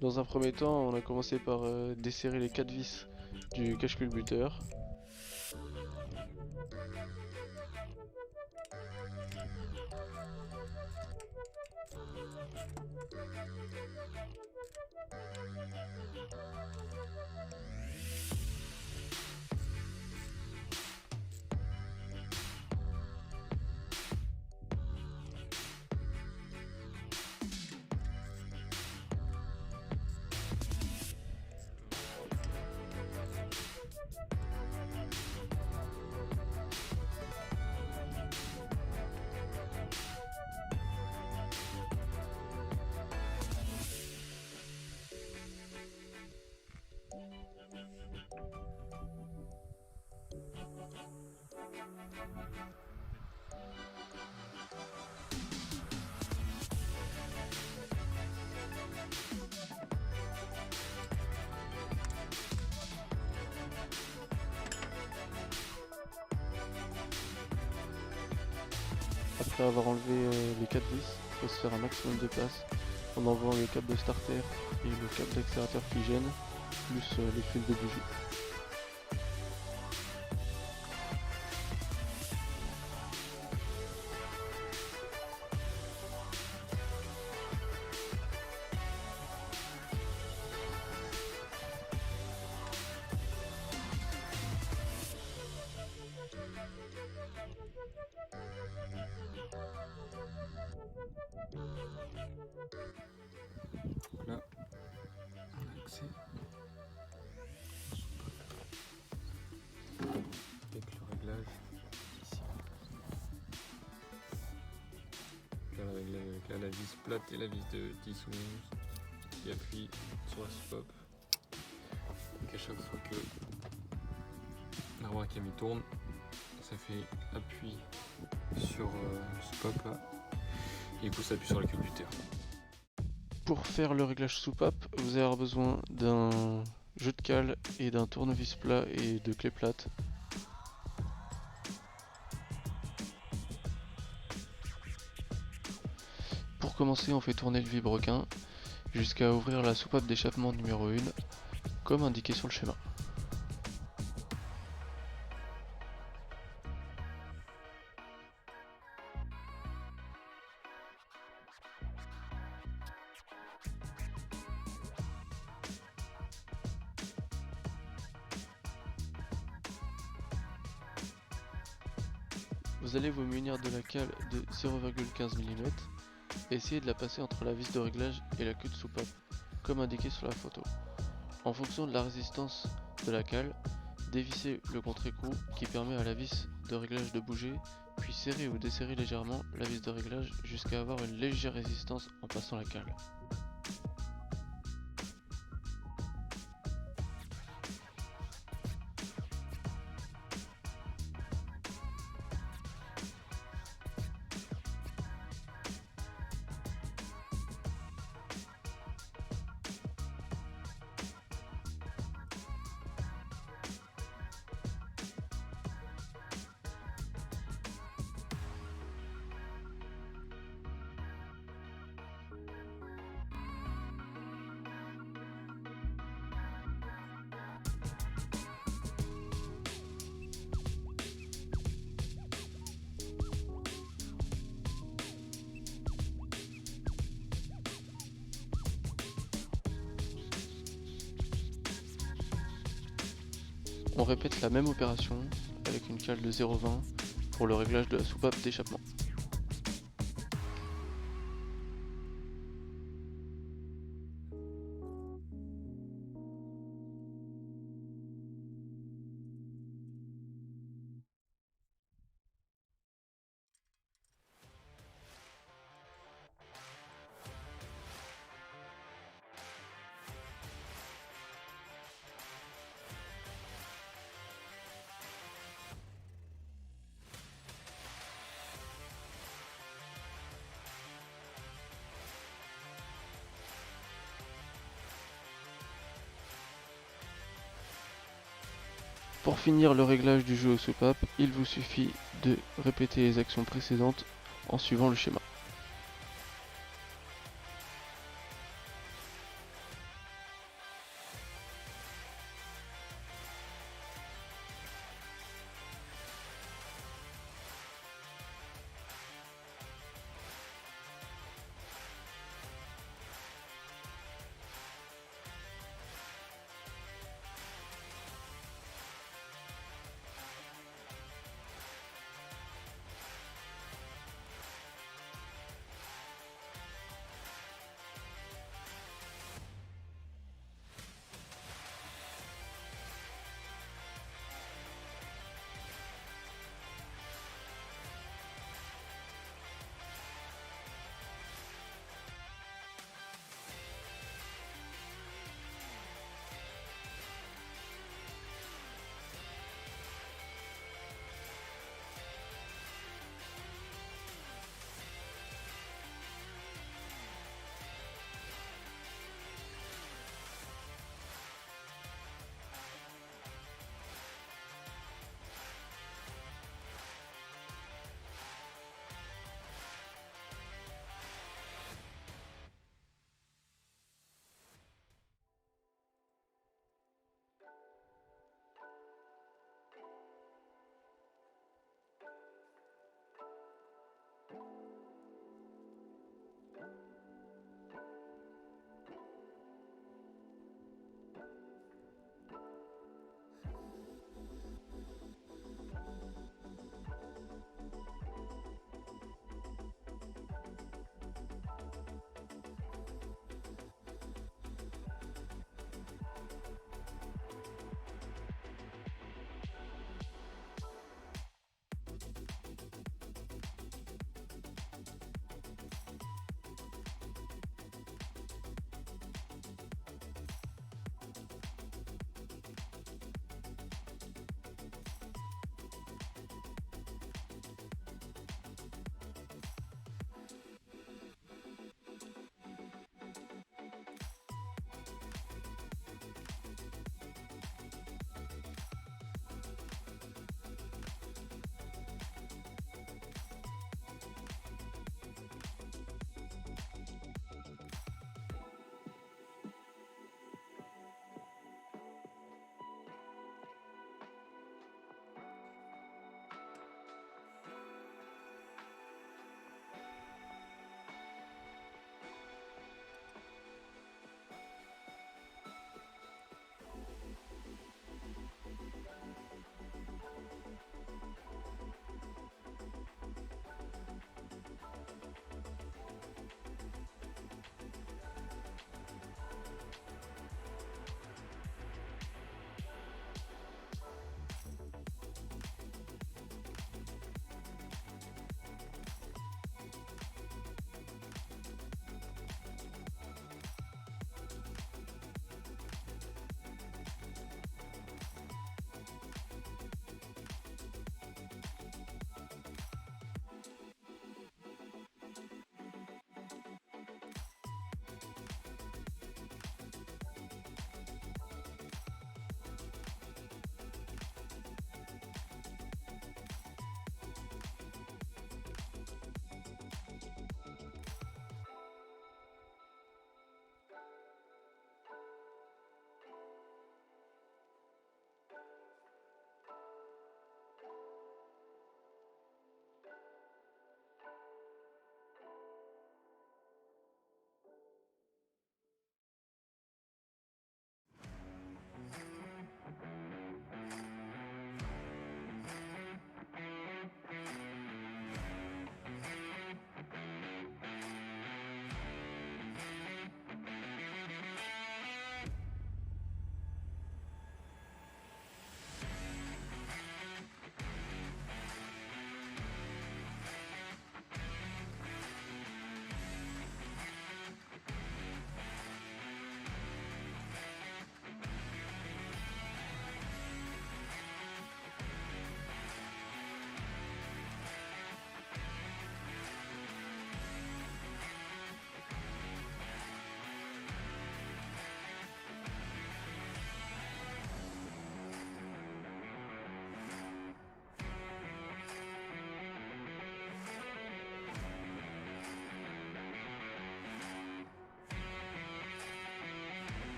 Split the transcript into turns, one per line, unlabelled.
Dans un premier temps, on a commencé par desserrer les 4 vis du cache-culbuteur. Après avoir enlevé les 4 vis, il faut se faire un maximum de place en enlevant le câble de starter et le câble d'accélérateur qui gêne, plus les fils de bougie.
Là, on a accès avec le réglage ici. Là, avec la vis plate et la vis de 10 ou 11 qui appuie sur la soupape. Donc à chaque fois que la roue à camion tourne, ça fait appui sur soupape là. Et du coup ça appuie sur le culbuteur.
Pour faire le réglage soupape, vous allez avoir besoin d'un jeu de cale et d'un tournevis plat et de clés plates. Pour commencer, on fait tourner le vilebrequin jusqu'à ouvrir la soupape d'échappement numéro 1, comme indiqué sur le schéma. Vous allez vous munir de la cale de 0,15 mm et essayer de la passer entre la vis de réglage et la queue de soupape, comme indiqué sur la photo. En fonction de la résistance de la cale, dévissez le contre-écrou qui permet à la vis de réglage de bouger, puis serrer ou desserrer légèrement la vis de réglage jusqu'à avoir une légère résistance en passant la cale. On répète la même opération avec une cale de 0,20 pour le réglage de la soupape d'échappement. Pour finir le réglage du jeu aux soupapes, il vous suffit de répéter les actions précédentes en suivant le schéma.